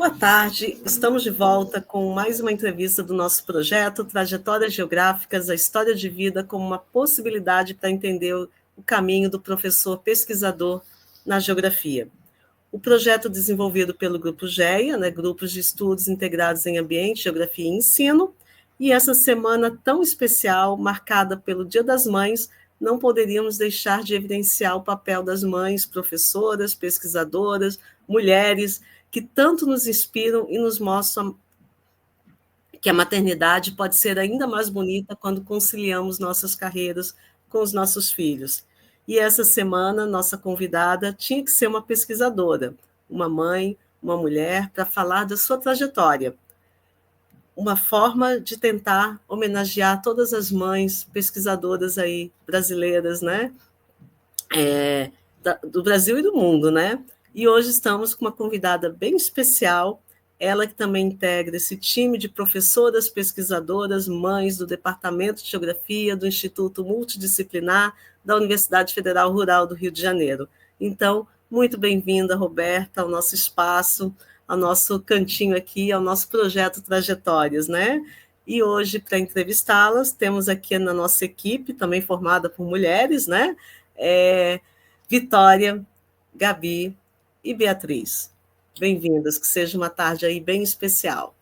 Boa tarde, estamos de volta com mais uma entrevista do nosso projeto Trajetórias Geográficas, a história de vida como uma possibilidade para entender o caminho do professor pesquisador na geografia. O projeto desenvolvido pelo Grupo GEA, Grupos de Estudos Integrados em Ambiente, Geografia e Ensino, e essa semana tão especial, marcada pelo Dia das Mães, não poderíamos deixar de evidenciar o papel das mães, professoras, pesquisadoras, mulheres, que tanto nos inspiram e nos mostram que a maternidade pode ser ainda mais bonita quando conciliamos nossas carreiras com os nossos filhos. E essa semana, nossa convidada tinha que ser uma pesquisadora, uma mãe, uma mulher, para falar da sua trajetória. Uma forma de tentar homenagear todas as mães pesquisadoras aí brasileiras, do Brasil e do mundo, E hoje estamos com uma convidada bem especial, ela que também integra esse time de professoras, pesquisadoras, mães do Departamento de Geografia do Instituto Multidisciplinar da Universidade Federal Rural do Rio de Janeiro. Então, muito bem-vinda, Roberta, ao nosso espaço, ao nosso cantinho aqui, ao nosso projeto Trajetórias, E hoje, para entrevistá-las, temos aqui na nossa equipe, também formada por mulheres, Vitória, Gabi e Beatriz. Bem-vindas, que seja uma tarde aí bem especial.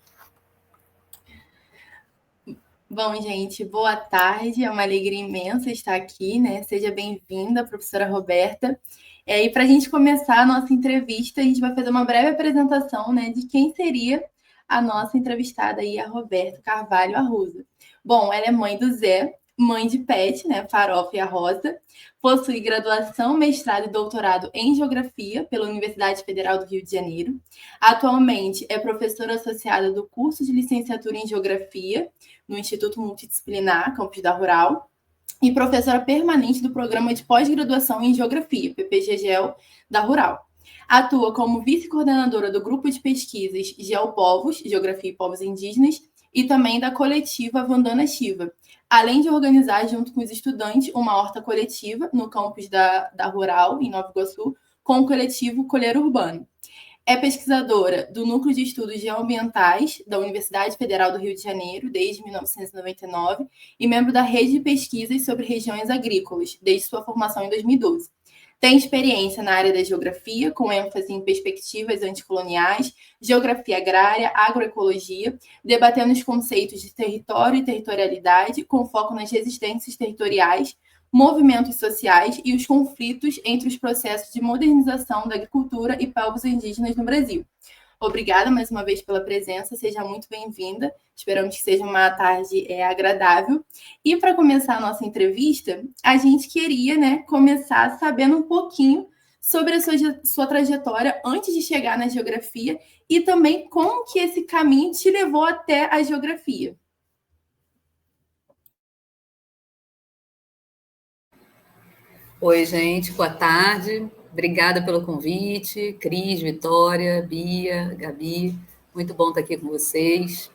Bom, gente, boa tarde, é uma alegria imensa estar aqui, Seja bem-vinda, professora Roberta. E para a gente começar a nossa entrevista, a gente vai fazer uma breve apresentação, de quem seria a nossa entrevistada aí, a Roberta Carvalho Arruda. Bom, ela é mãe do Zé, mãe de Pet, Farofa e a Rosa, possui graduação, mestrado e doutorado em Geografia pela Universidade Federal do Rio de Janeiro. Atualmente é professora associada do curso de licenciatura em Geografia no Instituto Multidisciplinar, Campus da Rural, e professora permanente do Programa de Pós-Graduação em Geografia, PPGGEL, da Rural. Atua como vice-coordenadora do Grupo de Pesquisas Geopovos, Geografia e Povos Indígenas, e também da coletiva Vandana Shiva, além de organizar, junto com os estudantes, uma horta coletiva no campus da Rural, em Nova Iguaçu, com o coletivo Colher Urbano. É pesquisadora do Núcleo de Estudos Geoambientais da Universidade Federal do Rio de Janeiro, desde 1999, e membro da Rede de Pesquisas sobre Regiões Agrícolas, desde sua formação em 2012. Tem experiência na área da geografia, com ênfase em perspectivas anticoloniais, geografia agrária, agroecologia, debatendo os conceitos de território e territorialidade, com foco nas resistências territoriais, movimentos sociais e os conflitos entre os processos de modernização da agricultura e povos indígenas no Brasil. Obrigada mais uma vez pela presença, seja muito bem-vinda. Esperamos que seja uma tarde agradável. E para começar a nossa entrevista, a gente queria começar sabendo um pouquinho sobre a sua trajetória antes de chegar na geografia e também como que esse caminho te levou até a geografia. Oi, gente, boa tarde. Obrigada pelo convite. Cris, Vitória, Bia, Gabi, muito bom estar aqui com vocês.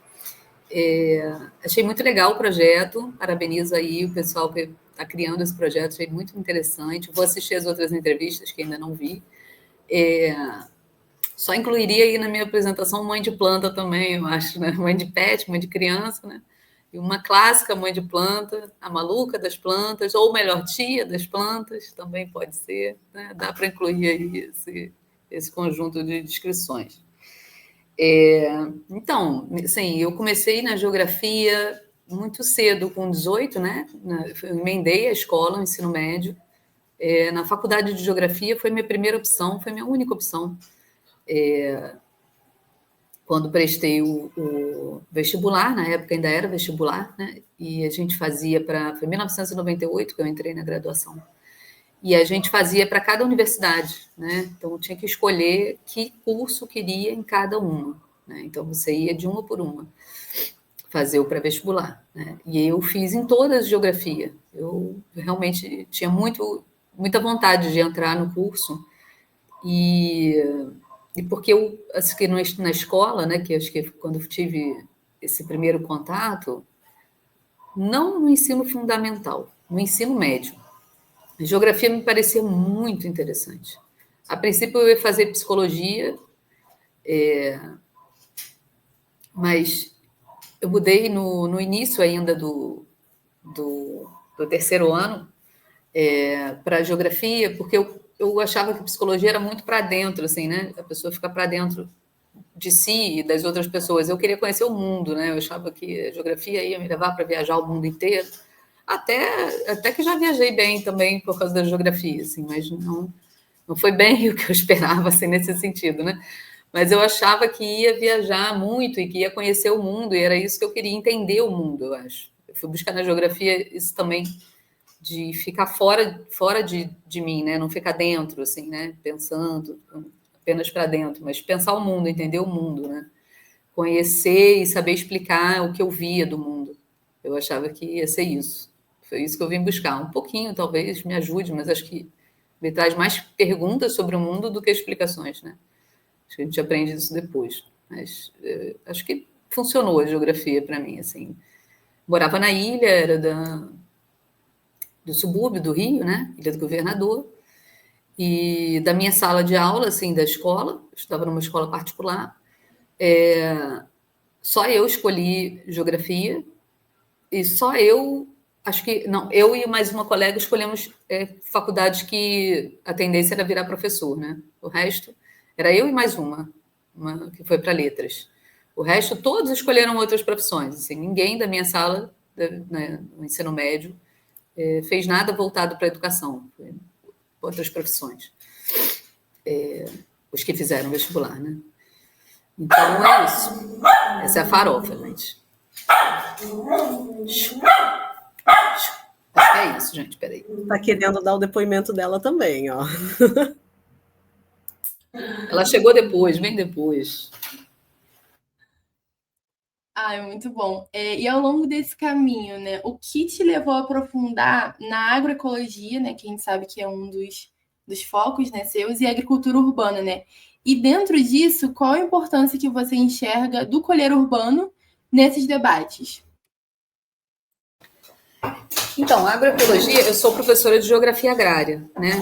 Achei muito legal o projeto, parabenizo aí o pessoal que está criando esse projeto, achei muito interessante. Vou assistir as outras entrevistas que ainda não vi. Só incluiria aí na minha apresentação mãe de planta também, eu acho, Mãe de pet, mãe de criança, E uma clássica mãe de planta, a maluca das plantas, ou melhor, tia das plantas, também pode ser, Dá para incluir aí esse conjunto de descrições. Então, assim, eu comecei na geografia muito cedo, com 18, Eu emendei a escola, o ensino médio. Na faculdade de geografia foi minha primeira opção, foi minha única opção. Quando prestei o vestibular, na época ainda era vestibular, E a gente fazia foi em 1998 que eu entrei na graduação. E a gente fazia para cada universidade, Então eu tinha que escolher que curso queria em cada uma, Então você ia de uma por uma fazer o pré-vestibular, E eu fiz em todas geografia. Eu realmente tinha muita vontade de entrar no curso e porque eu, assim, que na escola, que acho que quando eu tive esse primeiro contato, não no ensino fundamental, no ensino médio, a geografia me parecia muito interessante. A princípio eu ia fazer psicologia, Mas eu mudei no início ainda do terceiro ano para geografia, porque eu achava que psicologia era muito para dentro, assim, né? A pessoa fica para dentro de si e das outras pessoas. Eu queria conhecer o mundo, né? Eu achava que a geografia ia me levar para viajar o mundo inteiro. Até que já viajei bem também por causa da geografia, assim, mas não foi bem o que eu esperava, assim, nesse sentido, né? Mas eu achava que ia viajar muito e que ia conhecer o mundo, e era isso que eu queria, entender o mundo, eu acho. Eu fui buscar na geografia isso também, de ficar fora de mim, né? Não ficar dentro, assim, né? Pensando apenas para dentro, mas pensar o mundo, entender o mundo, né? Conhecer e saber explicar o que eu via do mundo. Eu achava que ia ser isso. Foi isso que eu vim buscar. Um pouquinho, talvez, me ajude, mas acho que me traz mais perguntas sobre o mundo do que explicações, né? Acho que a gente aprende isso depois. Mas acho que funcionou a geografia para mim, assim. Morava na ilha, era do subúrbio do Rio, né? Ilha do Governador. E da minha sala de aula, assim, da escola, eu estava numa escola particular, só eu escolhi geografia e só eu, acho que, não, eu e mais uma colega escolhemos faculdades que a tendência era virar professor, né? O resto era eu e mais uma que foi para letras. O resto, todos escolheram outras profissões. Assim, ninguém da minha sala, né, no ensino médio, fez nada voltado para a educação, outras profissões. Os que fizeram vestibular, né? Então é isso. Essa é a farofa, gente. Acho que é isso, gente. Peraí. Está querendo dar o depoimento dela também, ó. Ela chegou depois, bem depois. É muito bom. E ao longo desse caminho, né, o que te levou a aprofundar na agroecologia, né, que a gente sabe que é um dos focos, né, seus, e a agricultura urbana, né? E dentro disso, qual a importância que você enxerga do colher urbano nesses debates? Então, a agroecologia, eu sou professora de geografia agrária, né?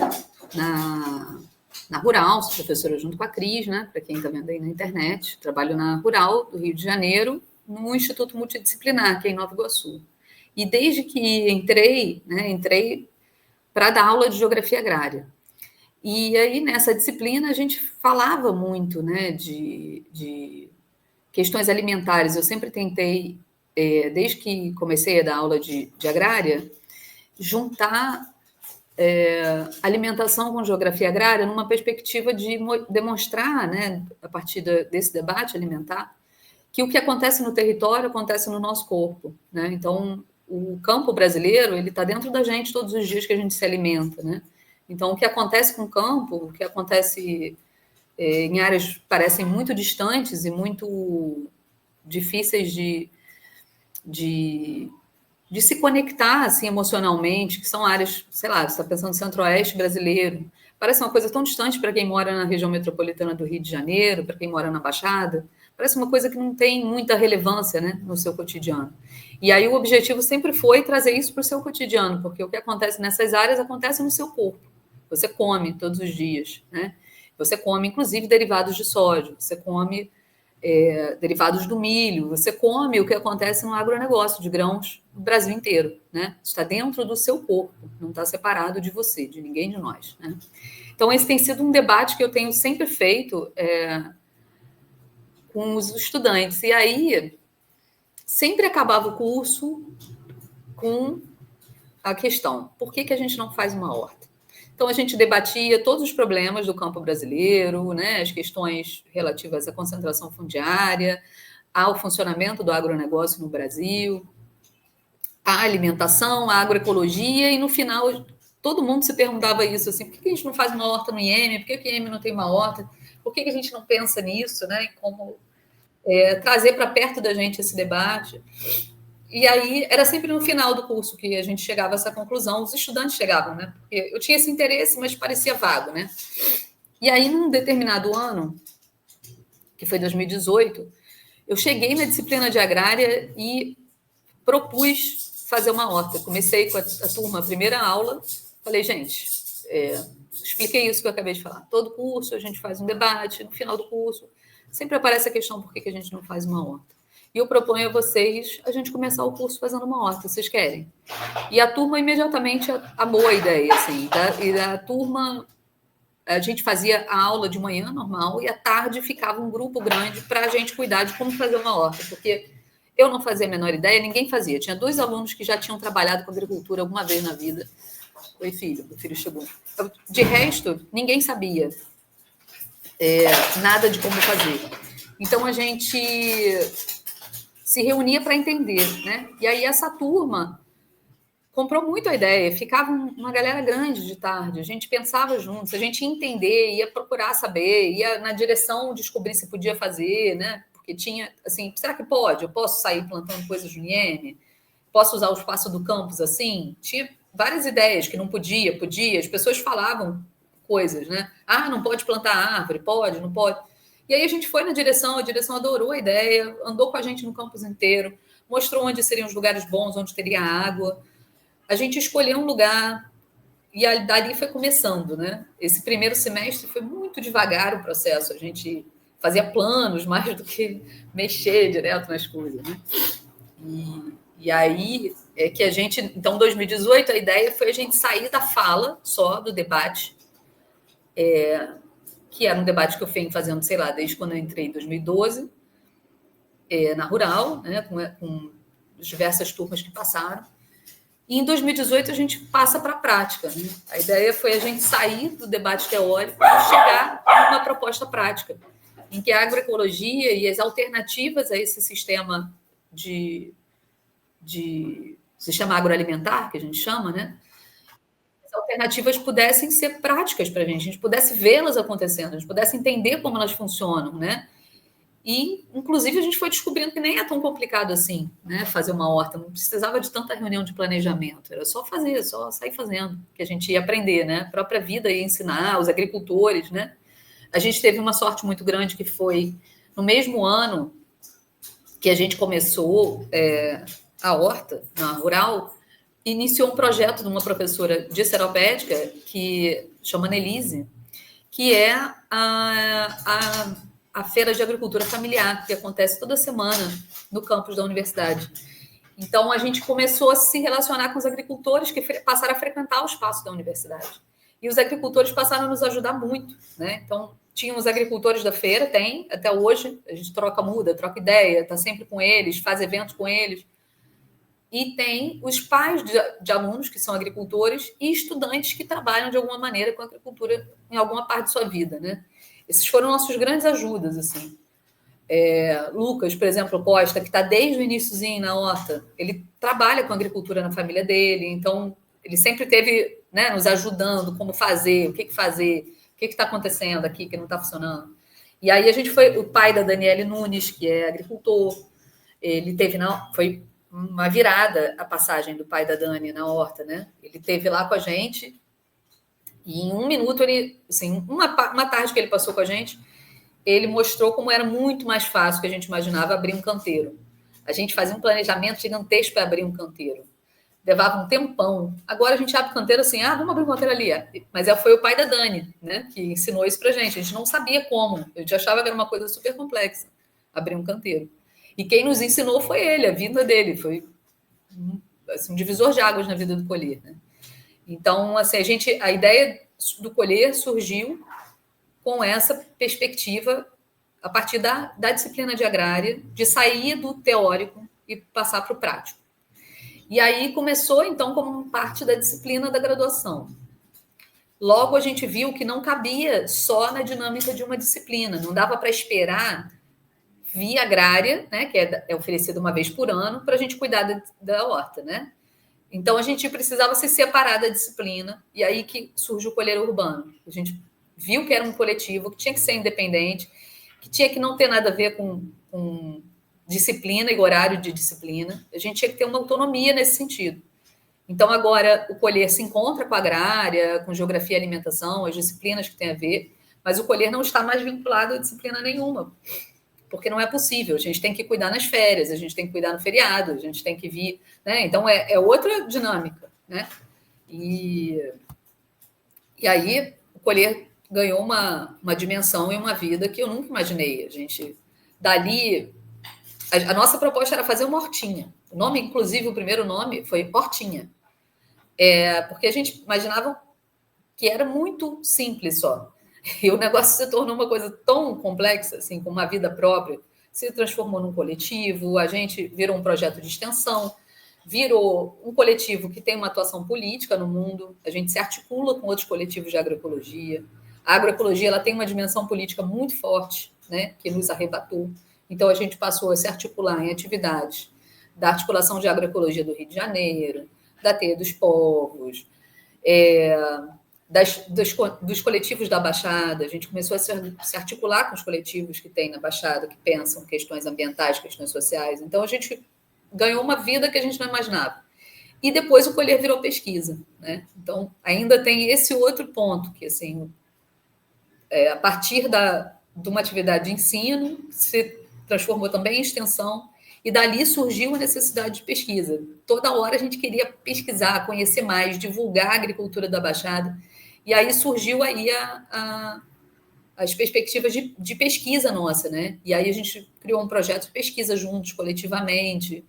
Na Rural, sou professora junto com a Cris, né? Para quem está vendo aí na internet. Trabalho na Rural do Rio de Janeiro, no Instituto Multidisciplinar, que é em Nova Iguaçu. E desde que entrei para dar aula de geografia agrária. E aí, nessa disciplina, a gente falava muito, né, de questões alimentares. Eu sempre tentei, desde que comecei a dar aula de agrária, juntar alimentação com geografia agrária numa perspectiva de demonstrar, né, a partir desse debate alimentar, que o que acontece no território acontece no nosso corpo, né? Então, o campo brasileiro, ele está dentro da gente todos os dias que a gente se alimenta, né? Então, o que acontece com o campo, o que acontece em áreas que parecem muito distantes e muito difíceis de se conectar assim emocionalmente, que são áreas, sei lá, você está pensando no centro-oeste brasileiro, parece uma coisa tão distante para quem mora na região metropolitana do Rio de Janeiro, para quem mora na Baixada, parece uma coisa que não tem muita relevância, né, no seu cotidiano. E aí o objetivo sempre foi trazer isso para o seu cotidiano, porque o que acontece nessas áreas acontece no seu corpo. Você come todos os dias, né? Você come, inclusive, derivados de sódio, você come derivados do milho, você come o que acontece no agronegócio de grãos no Brasil inteiro, né? Está dentro do seu corpo, não está separado de você, de ninguém de nós, né? Então, esse tem sido um debate que eu tenho sempre feito com os estudantes. E aí, sempre acabava o curso com a questão: por que a gente não faz uma horta? Então, a gente debatia todos os problemas do campo brasileiro, né, as questões relativas à concentração fundiária, ao funcionamento do agronegócio no Brasil, a alimentação, a agroecologia, e no final todo mundo se perguntava isso, assim, por que a gente não faz uma horta no IEM? Por que o IEM não tem uma horta? Por que a gente não pensa nisso, né, em como trazer para perto da gente esse debate? E aí, era sempre no final do curso que a gente chegava a essa conclusão, os estudantes chegavam, né? Porque eu tinha esse interesse, mas parecia vago, né? E aí, num determinado ano, que foi 2018, eu cheguei na disciplina de agrária e propus fazer uma horta. Comecei com a turma, a primeira aula, falei, gente, expliquei isso que eu acabei de falar. Todo curso a gente faz um debate, no final do curso sempre aparece a questão por que a gente não faz uma horta. e eu proponho a vocês a gente começar o curso fazendo uma horta, vocês querem? E a turma imediatamente amou a ideia, assim, e a turma, a gente fazia a aula de manhã normal e à tarde ficava um grupo grande para a gente cuidar de como fazer uma horta, porque eu não fazia a menor ideia, ninguém fazia. Tinha 2 alunos que já tinham trabalhado com agricultura alguma vez na vida. Oi, filho, o filho chegou. De resto, ninguém sabia nada de como fazer. Então, a gente se reunia para entender, né? E aí, essa turma comprou muito a ideia, ficava uma galera grande de tarde, a gente pensava juntos, a gente ia entender, ia procurar saber, ia na direção descobrir se podia fazer, né? Porque tinha, assim, será que pode? Eu posso sair plantando coisas no IEM? Posso usar o espaço do campus assim? Tinha várias ideias que não podia, as pessoas falavam coisas, né? Ah, não pode plantar árvore, pode, não pode. E aí a gente foi na direção, a direção adorou a ideia, andou com a gente no campus inteiro, mostrou onde seriam os lugares bons, onde teria água. A gente escolheu um lugar e dali foi começando, né? Esse primeiro semestre foi muito devagar o processo, a gente fazia planos mais do que mexer direto nas coisas, né? E aí é que a gente, então, em 2018, a ideia foi a gente sair da fala só, do debate, que era um debate que eu venho fazendo, sei lá, desde quando eu entrei em 2012, na Rural, né, com diversas turmas que passaram. E em 2018 a gente passa para a prática, né? A ideia foi a gente sair do debate teórico e chegar a uma proposta prática, em que a agroecologia e as alternativas a esse sistema de sistema agroalimentar, que a gente chama, né? As alternativas pudessem ser práticas para a gente pudesse vê-las acontecendo, a gente pudesse entender como elas funcionam, né? E, inclusive, a gente foi descobrindo que nem é tão complicado assim, né? Fazer uma horta, não precisava de tanta reunião de planejamento, era só fazer, só sair fazendo, que a gente ia aprender, né? A própria vida ia ensinar, os agricultores, né? A gente teve uma sorte muito grande que foi no mesmo ano que a gente começou a horta na Rural, iniciou um projeto de uma professora de seropédica que chama Nelise, que é a feira de agricultura familiar, que acontece toda semana no campus da universidade. Então, a gente começou a se relacionar com os agricultores que passaram a frequentar o espaço da universidade. E os agricultores passaram a nos ajudar muito, né? Então, tinham os agricultores da feira, tem, até hoje, a gente muda, troca ideia, está sempre com eles, faz eventos com eles. E tem os pais de alunos que são agricultores e estudantes que trabalham de alguma maneira com a agricultura em alguma parte de sua vida, né? Esses foram nossos grandes ajudas, assim. Lucas, por exemplo, Costa, que está desde o iniciozinho na horta, ele trabalha com agricultura na família dele, então ele sempre teve, né, nos ajudando como fazer, o que fazer, o que está acontecendo aqui que não está funcionando. E aí a gente foi, o pai da Daniele Nunes, que é agricultor, ele teve, foi uma virada a passagem do pai da Dani na horta, né? Ele teve lá com a gente e em 1 minuto ele, assim, uma tarde que ele passou com a gente, ele mostrou como era muito mais fácil que a gente imaginava abrir um canteiro. A gente fazia um planejamento gigantesco para abrir um canteiro. Levava um tempão. Agora a gente abre o canteiro assim, vamos abrir um canteiro ali. Mas foi o pai da Dani, né, que ensinou isso para a gente. A gente não sabia como. A gente achava que era uma coisa super complexa abrir um canteiro. E quem nos ensinou foi ele, a vida dele. Foi assim, um divisor de águas na vida do Colher, né? Então, assim, a ideia do Colher surgiu com essa perspectiva a partir da disciplina de agrária, de sair do teórico e passar para o prático. E aí começou, então, como parte da disciplina da graduação. Logo, a gente viu que não cabia só na dinâmica de uma disciplina, não dava para esperar via agrária, né, que é oferecida uma vez por ano, para a gente cuidar da horta, né? Então, a gente precisava se separar da disciplina, e aí que surge o Colher Urbano. A gente viu que era um coletivo, que tinha que ser independente, que tinha que não ter nada a ver com disciplina e horário de disciplina. A gente tinha que ter uma autonomia nesse sentido. Então, agora, o Colher se encontra com a agrária, com geografia e alimentação, as disciplinas que tem a ver, mas o Colher não está mais vinculado a disciplina nenhuma, porque não é possível. A gente tem que cuidar nas férias, a gente tem que cuidar no feriado, a gente tem que vir, né? Então, é outra dinâmica, né? E aí, o Colher ganhou uma dimensão e uma vida que eu nunca imaginei. A gente, dali, A nossa proposta era fazer uma hortinha. O nome, inclusive, o primeiro nome foi Hortinha. Porque a gente imaginava que era muito simples só. E o negócio se tornou uma coisa tão complexa, assim, com uma vida própria, se transformou num coletivo, a gente virou um projeto de extensão, virou um coletivo que tem uma atuação política no mundo, a gente se articula com outros coletivos de agroecologia. A agroecologia ela tem uma dimensão política muito forte, né, que nos arrebatou. Então, a gente passou a se articular em atividades da articulação de agroecologia do Rio de Janeiro, da Teia dos Povos, dos coletivos da Baixada. A gente começou a se articular com os coletivos que tem na Baixada, que pensam questões ambientais, questões sociais. Então, a gente ganhou uma vida que a gente não imaginava. E depois o Colher virou pesquisa, né? Então, ainda tem esse outro ponto, que, assim, a partir de uma atividade de ensino, se transformou também em extensão, e dali surgiu a necessidade de pesquisa. Toda hora a gente queria pesquisar, conhecer mais, divulgar a agricultura da Baixada, e aí surgiu aí as perspectivas de pesquisa nossa, né? E aí a gente criou um projeto de pesquisa juntos, coletivamente.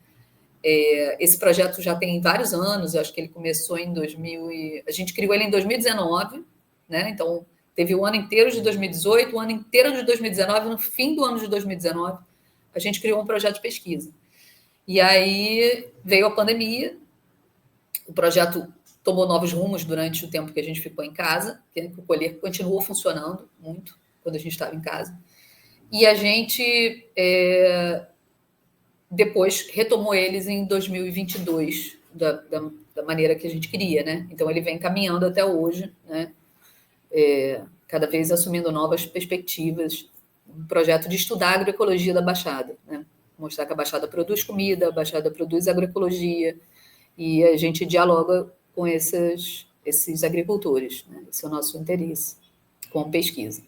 Esse projeto já tem vários anos, eu acho que ele começou em 2000 a gente criou ele em 2019, né? Então, teve o ano inteiro de 2018, o ano inteiro de 2019, no fim do ano de 2019, a gente criou um projeto de pesquisa. E aí veio a pandemia, o projeto tomou novos rumos durante o tempo que a gente ficou em casa, que o Colher continuou funcionando muito quando a gente estava em casa. E a gente depois retomou eles em 2022, da maneira que a gente queria, né? Então, ele vem caminhando até hoje, né? Cada vez assumindo novas perspectivas, um projeto de estudar a agroecologia da Baixada, né? Mostrar que a Baixada produz comida, a Baixada produz agroecologia, e a gente dialoga com esses agricultores, né? Esse é o nosso interesse com pesquisa.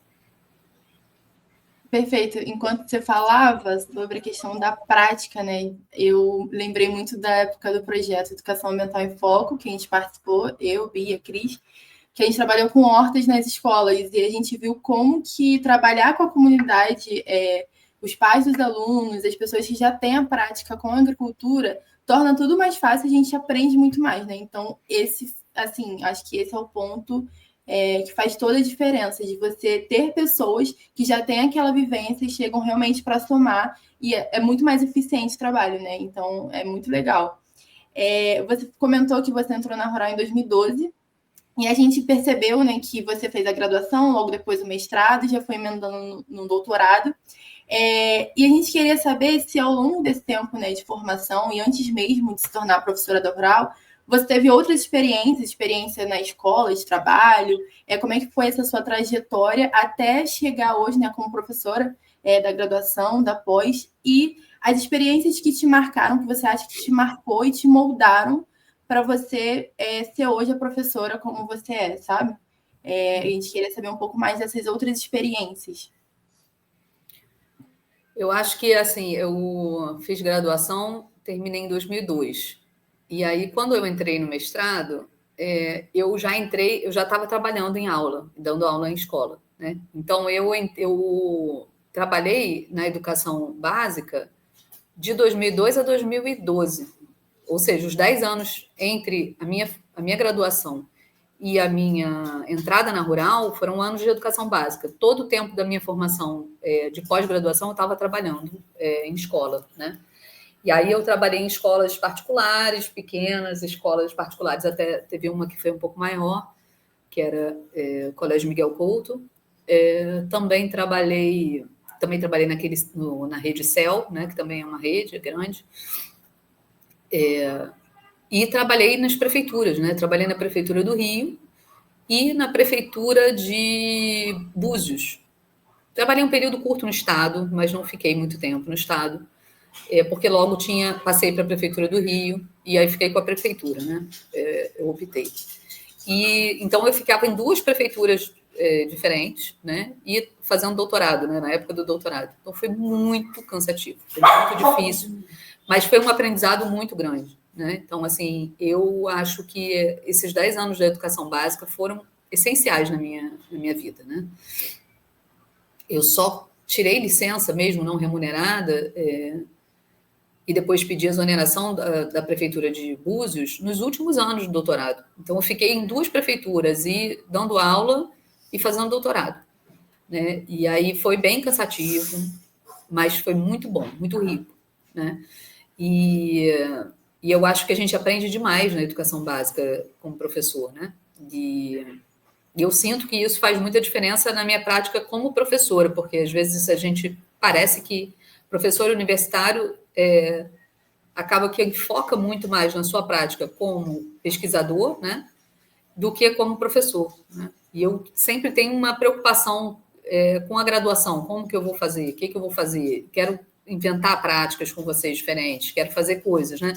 Perfeito. Enquanto você falava sobre a questão da prática, né, eu lembrei muito da época do projeto Educação Ambiental em Foco, que a gente participou, eu, Bia, Cris, que a gente trabalhou com hortas nas escolas, e a gente viu como que trabalhar com a comunidade, os pais dos alunos, as pessoas que já têm a prática com a agricultura, torna tudo mais fácil, a gente aprende muito mais, né? Então, acho que esse é o ponto que faz toda a diferença, de você ter pessoas que já têm aquela vivência e chegam realmente para somar, e é muito mais eficiente o trabalho, né? Então, é muito legal. Você comentou que você entrou na Rural em 2012, e a gente percebeu, né, que você fez a graduação, logo depois o mestrado, já foi emendando no doutorado. E a gente queria saber se ao longo desse tempo, né, de formação, e antes mesmo de se tornar professora da Rural, você teve outras experiência na escola, de trabalho, como é que foi essa sua trajetória até chegar hoje, né, como professora da graduação, da pós, e as experiências que te marcaram, que você acha que te marcou e te moldaram para você ser hoje a professora como você é, sabe? A gente queria saber um pouco mais dessas outras experiências. Eu acho que, assim, eu fiz graduação, terminei em 2002. E aí, quando eu entrei no mestrado, eu já estava trabalhando em aula, dando aula em escola, né? Então, eu trabalhei na educação básica de 2002 a 2012. Ou seja, os 10 anos entre a minha graduação e a minha entrada na Rural foram anos de educação básica. Todo o tempo da minha formação de pós-graduação eu estava trabalhando em escola, né? E aí eu trabalhei em escolas particulares, pequenas, escolas particulares, até teve uma que foi um pouco maior, que era o Colégio Miguel Couto. Também trabalhei na rede CEL, né, que também é uma rede grande. E trabalhei nas prefeituras, né? Trabalhei na Prefeitura do Rio e na Prefeitura de Búzios. Trabalhei um período curto no Estado, mas não fiquei muito tempo no Estado, porque logo passei para a Prefeitura do Rio e aí fiquei com a Prefeitura, né? Eu optei. E então eu ficava em duas prefeituras diferentes, né? E fazendo doutorado, né? Na época do doutorado. Então foi muito cansativo, foi muito difícil, mas foi um aprendizado muito grande, né? Então, assim, eu acho que esses 10 anos da educação básica foram essenciais na minha vida, né? Eu só tirei licença mesmo não remunerada e depois pedi exoneração da prefeitura de Búzios nos últimos anos do doutorado. Então, eu fiquei em 2 prefeituras e dando aula e fazendo doutorado, né? E aí foi bem cansativo, mas foi muito bom, muito rico, né? E eu acho que a gente aprende demais na educação básica como professor, né? E eu sinto que isso faz muita diferença na minha prática como professora, porque às vezes a gente parece que professor universitário acaba que foca muito mais na sua prática como pesquisador, né, do que como professor, né? E eu sempre tenho uma preocupação com a graduação, como que eu vou fazer, o que eu vou fazer, quero inventar práticas com vocês diferentes, quero fazer coisas, né?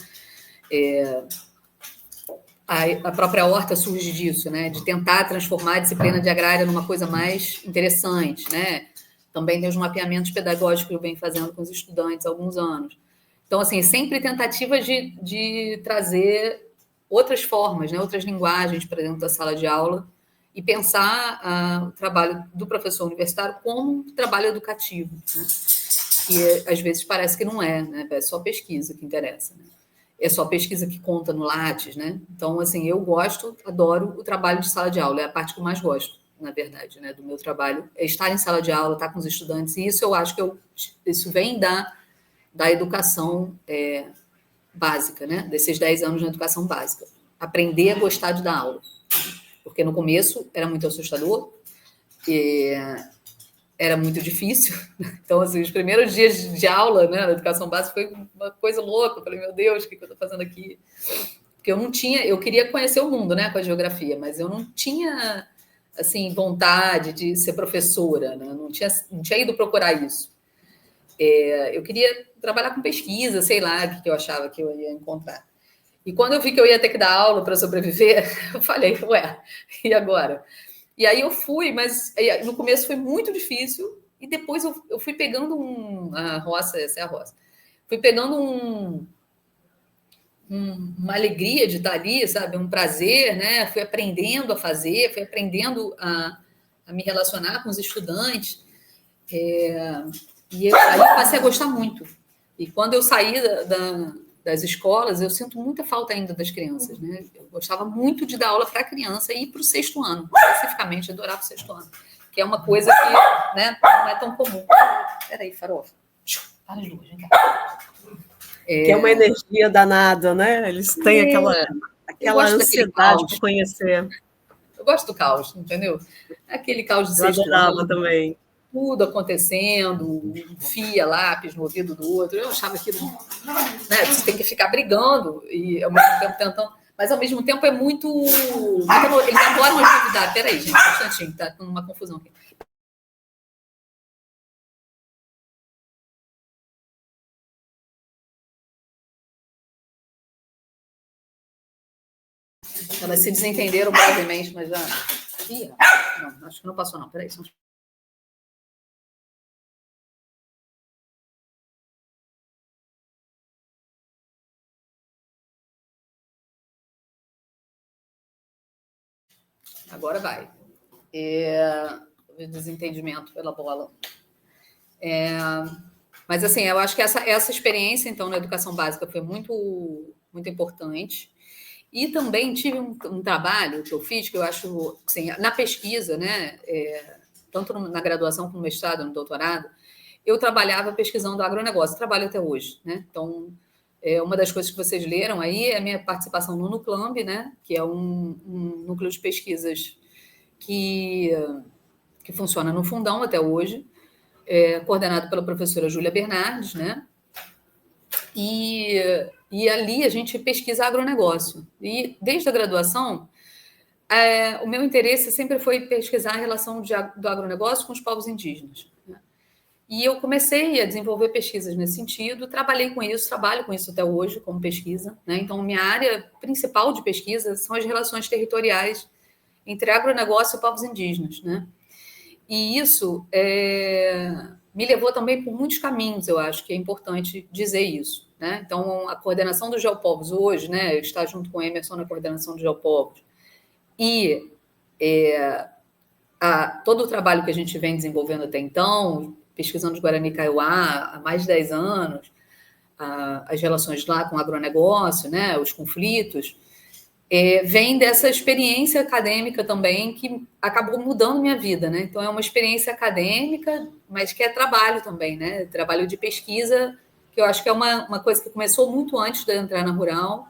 A própria Horta surge disso, né? De tentar transformar a disciplina de agrária numa coisa mais interessante, né? Também tem os mapeamentos pedagógicos que eu venho fazendo com os estudantes há alguns anos. Então, assim, sempre tentativa de trazer outras formas, né? Outras linguagens para dentro da sala de aula e pensar o trabalho do professor universitário como um trabalho educativo, né? Que às vezes parece que não é, né? É só pesquisa que interessa, né? É só pesquisa que conta no Lattes, né? Então, assim, eu adoro o trabalho de sala de aula, é a parte que eu mais gosto, na verdade, né, do meu trabalho, é estar em sala de aula, estar com os estudantes, e isso eu acho que isso vem da educação básica, né? Desses 10 anos na educação básica. Aprender a gostar de dar aula. Porque no começo era muito assustador, era muito difícil. Então, assim, os primeiros dias de aula, né, na educação básica foi uma coisa louca. Eu falei, meu Deus, o que eu estou fazendo aqui? Porque eu queria conhecer o mundo, né, com a geografia, mas eu não tinha, assim, vontade de ser professora, né? Não tinha ido procurar isso. Eu queria trabalhar com pesquisa, sei lá, o que eu achava que eu ia encontrar. E quando eu vi que eu ia ter que dar aula para sobreviver, eu falei, ué, e agora? E aí eu fui, mas no começo foi muito difícil, e depois eu fui pegando a roça, essa é a roça, fui pegando uma alegria de estar ali, sabe? Um prazer, né? Fui aprendendo a fazer, fui aprendendo a me relacionar com os estudantes, e aí eu passei a gostar muito. E quando eu saí das escolas, eu sinto muita falta ainda das crianças, né? Eu gostava muito de dar aula para criança e ir para o 6º ano, especificamente, eu adorava o 6º ano, que é uma coisa que, né, não é tão comum. Peraí, farofa. Para de luz, vem cá. Que é uma energia danada, né? Eles têm aquela ansiedade por conhecer. Eu gosto do caos, entendeu? Aquele caos de 6º ano. Eu adorava também. Tudo acontecendo, enfia lápis no ouvido do outro. Eu achava aquilo, né? Você tem que ficar brigando e ao mesmo tempo tentando. Mas ao mesmo tempo é muito. Eles adoram as novidades. Peraí, gente, um instantinho, tá com uma confusão aqui. Elas se desentenderam brevemente, mas já. Não, acho que não passou, não. Peraí, só. Agora vai. Desentendimento pela bola. Mas, assim, eu acho que essa experiência, então, na educação básica foi muito, muito importante. E também tive um trabalho que eu fiz, que eu acho, assim, na pesquisa, né, tanto na graduação como no mestrado, no doutorado, eu trabalhava pesquisando agronegócio, trabalho até hoje, né? Então, uma das coisas que vocês leram aí é a minha participação no Nuclamb, né, que é um núcleo de pesquisas que funciona no Fundão até hoje, coordenado pela professora Júlia Bernardes, né? E ali a gente pesquisa agronegócio. E desde a graduação, o meu interesse sempre foi pesquisar a relação do agronegócio com os povos indígenas, né? E eu comecei a desenvolver pesquisas nesse sentido, trabalho com isso até hoje como pesquisa, né? Então, minha área principal de pesquisa são as relações territoriais entre agronegócio e povos indígenas, né? E isso me levou também por muitos caminhos, eu acho que é importante dizer isso, né? Então, a coordenação dos geopovos hoje, né, está junto com o Emerson na coordenação dos geopovos, e todo o trabalho que a gente vem desenvolvendo até então, pesquisando os Guarani Kaiowá há mais de 10 anos, as relações lá com o agronegócio, né, os conflitos, vem dessa experiência acadêmica também que acabou mudando minha vida, né? Então, é uma experiência acadêmica, mas que é trabalho também, né? Trabalho de pesquisa, que eu acho que é uma coisa que começou muito antes de eu entrar na Rural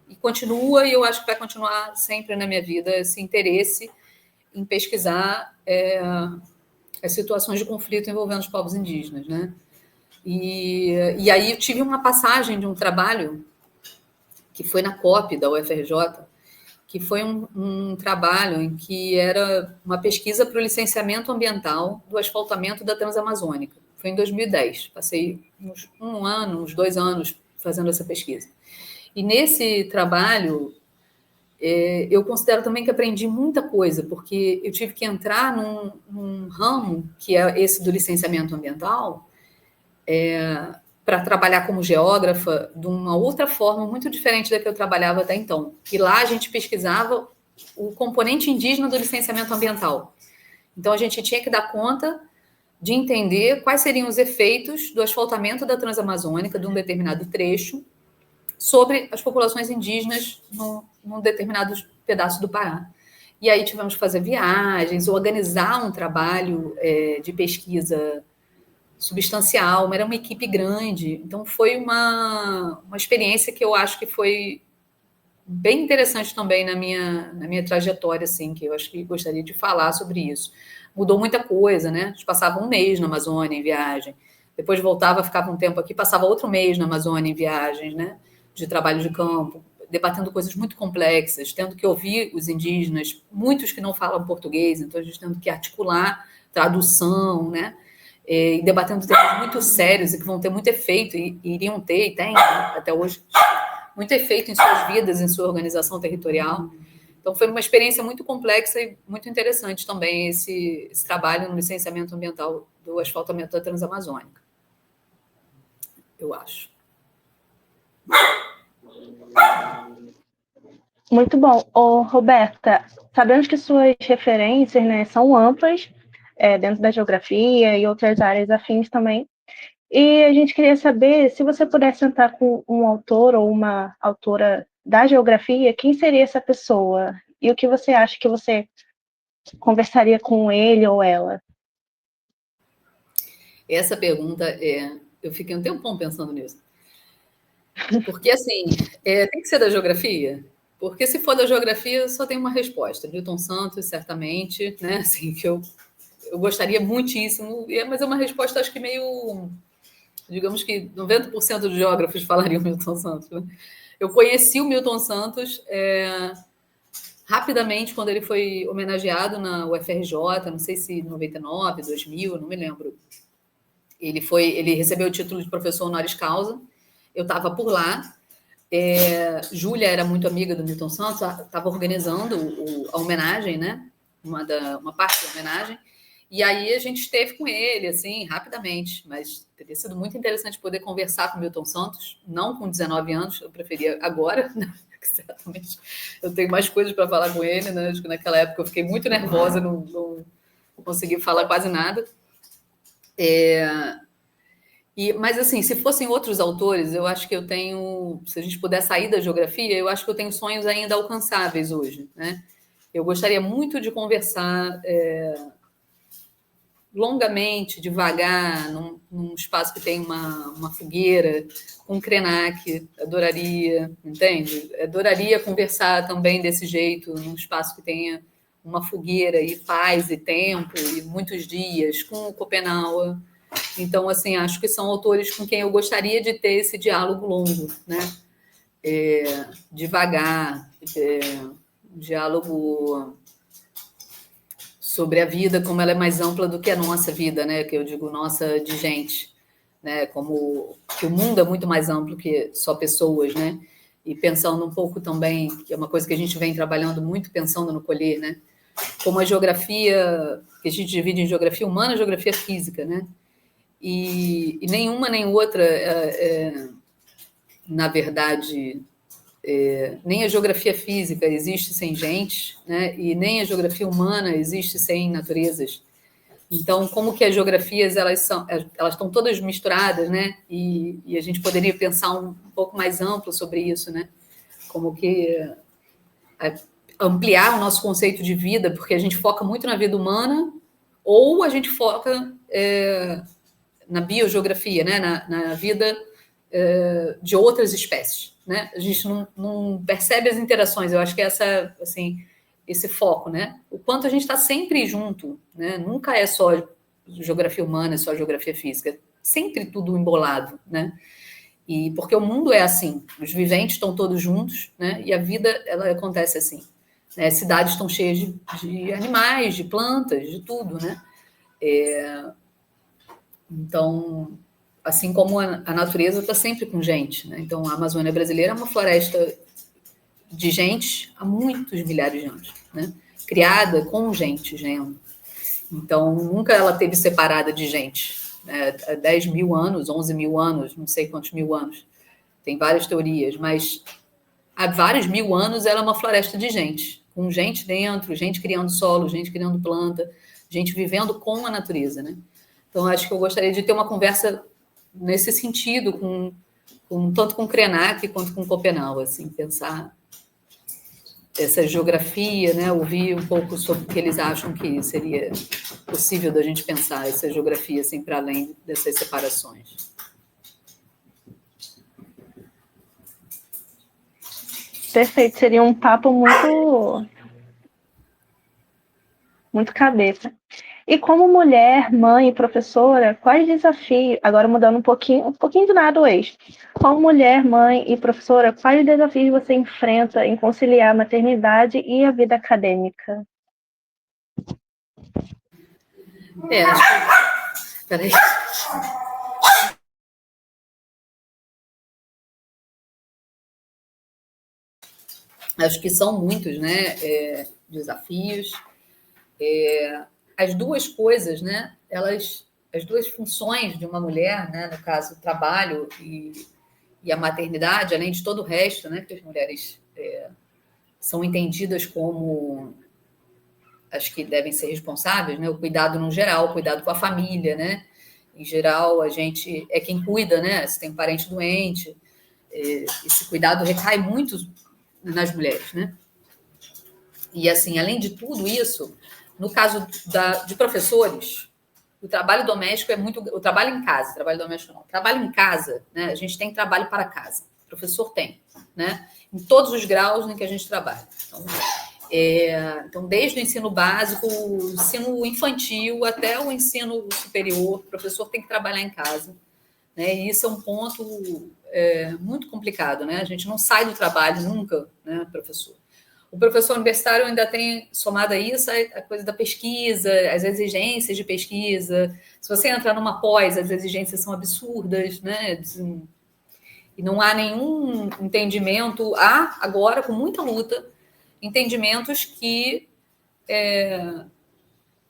e continua, e eu acho que vai continuar sempre na minha vida, esse interesse em pesquisar as situações de conflito envolvendo os povos indígenas, né? E aí eu tive uma passagem de um trabalho que foi na COP da UFRJ, que foi um trabalho em que era uma pesquisa para o licenciamento ambiental do asfaltamento da Transamazônica. Foi em 2010. Passei uns 2 anos fazendo essa pesquisa. E nesse trabalho, eu considero também que aprendi muita coisa, porque eu tive que entrar num ramo, que é esse do licenciamento ambiental, para trabalhar como geógrafa de uma outra forma muito diferente da que eu trabalhava até então. E lá a gente pesquisava o componente indígena do licenciamento ambiental. Então a gente tinha que dar conta de entender quais seriam os efeitos do asfaltamento da Transamazônica de um determinado trecho sobre as populações indígenas num determinado pedaço do Pará. E aí tivemos que fazer viagens, organizar um trabalho de pesquisa substancial, mas era uma equipe grande. Então, foi uma experiência que eu acho que foi bem interessante também na minha trajetória, assim, que eu acho que gostaria de falar sobre isso. Mudou muita coisa, né? A gente passava um mês na Amazônia em viagem, depois voltava, ficava um tempo aqui, passava outro mês na Amazônia em viagens, né? De trabalho de campo, debatendo coisas muito complexas, tendo que ouvir os indígenas, muitos que não falam português, então a gente tendo que articular tradução, né? E debatendo temas muito sérios e que vão ter muito efeito, e iriam ter, e tem, né, até hoje, muito efeito em suas vidas, em sua organização territorial. Então, foi uma experiência muito complexa e muito interessante também esse trabalho no licenciamento ambiental do asfaltamento da Transamazônica, eu acho. Muito bom. Roberta, sabemos que suas referências, né, são amplas, dentro da geografia e outras áreas afins também. E a gente queria saber se você pudesse sentar com um autor ou uma autora da geografia, quem seria essa pessoa? E o que você acha que você conversaria com ele ou ela? Essa pergunta, eu fiquei um tempão pensando nisso. Porque, assim, tem que ser da geografia? Porque se for da geografia, só tem uma resposta. Newton Santos, certamente, né? Assim, que eu gostaria muitíssimo, mas é uma resposta, acho que meio... Digamos que 90% dos geógrafos falariam Milton Santos. Né? Eu conheci o Milton Santos rapidamente quando ele foi homenageado na UFRJ, não sei se 99, 2000, não me lembro. Ele recebeu o título de professor honoris causa. Eu estava por lá. Júlia era muito amiga do Milton Santos, estava organizando a homenagem, né? Uma parte da homenagem. E aí a gente esteve com ele, assim, rapidamente, mas teria sido muito interessante poder conversar com o Milton Santos, não com 19 anos, eu preferia agora, né? Certamente eu tenho mais coisas para falar com ele, né? Acho que naquela época eu fiquei muito nervosa, não consegui falar quase nada. Mas, assim, se fossem outros autores, eu acho que eu tenho... Se a gente puder sair da geografia, eu acho que eu tenho sonhos ainda alcançáveis hoje, né? Eu gostaria muito de conversar longamente, devagar, num espaço que tem uma fogueira, com Krenak, adoraria, entende? Adoraria conversar também desse jeito, num espaço que tenha uma fogueira e paz e tempo, e muitos dias, com o Schopenhauer. Então, assim, acho que são autores com quem eu gostaria de ter esse diálogo longo, né? Devagar, diálogo sobre a vida, como ela é mais ampla do que a nossa vida, né? Que eu digo nossa de gente, né? Como que o mundo é muito mais amplo que só pessoas, né? E pensando um pouco também, que é uma coisa que a gente vem trabalhando muito, pensando no colher, né? Como a geografia, que a gente divide em geografia humana e geografia física, né? E nenhuma nem outra, na verdade, nem a geografia física existe sem gente, né? E nem a geografia humana existe sem naturezas. Então, como que as geografias elas estão todas misturadas, né? E a gente poderia pensar um pouco mais amplo sobre isso, né? Como que ampliar o nosso conceito de vida, porque a gente foca muito na vida humana, ou a gente foca na biogeografia, né? Na vida de outras espécies, né? A gente não percebe as interações. Eu acho que esse foco, né? O quanto a gente está sempre junto, né? Nunca é só geografia humana, é só geografia física, sempre tudo embolado, né? E porque o mundo é assim, os viventes estão todos juntos, né? E a vida ela acontece assim, né? As cidades estão cheias de animais, de plantas, de tudo, né? Então, assim como a natureza está sempre com gente, né? Então, a Amazônia brasileira é uma floresta de gente há muitos milhares de anos, né? Criada com gente. Então, nunca ela teve separada de gente. Né? Há 10 mil anos, 11 mil anos, não sei quantos mil anos. Tem várias teorias, mas há vários mil anos ela é uma floresta de gente, com gente dentro, gente criando solo, gente criando planta, gente vivendo com a natureza, né? Então, acho que eu gostaria de ter uma conversa nesse sentido, tanto com Krenak quanto com Copenau, assim, pensar essa geografia, né? Ouvir um pouco sobre o que eles acham que seria possível da gente pensar essa geografia, assim, para além dessas separações. Perfeito, seria um papo muito cabeça. E como mulher, mãe e professora, quais desafios, agora mudando um pouquinho do nada o eixo, como mulher, mãe e professora, quais desafios você enfrenta em conciliar a maternidade e a vida acadêmica? Peraí. Acho que são muitos, né? Desafios. As duas coisas, né? As duas funções de uma mulher, né? No caso, o trabalho e a maternidade, além de todo o resto, né? Que as mulheres são entendidas como as que devem ser responsáveis, né? O cuidado no geral, o cuidado com a família, né? Em geral, a gente é quem cuida, né? Se tem um parente doente, esse cuidado recai muito nas mulheres, né? E, assim, além de tudo isso, no caso de professores, o trabalho doméstico é muito... O trabalho em casa, trabalho doméstico não. Trabalho em casa, né? A gente tem trabalho para casa. O professor tem, né? Em todos os graus em que a gente trabalha. Então, desde o ensino básico, o ensino infantil, até o ensino superior, o professor tem que trabalhar em casa. Né? E isso é um ponto muito complicado, né? A gente não sai do trabalho nunca, né, professor? O professor universitário ainda tem, somado a isso, a coisa da pesquisa, as exigências de pesquisa. Se você entrar numa pós, as exigências são absurdas, né? E não há nenhum entendimento. Há, agora, com muita luta, entendimentos que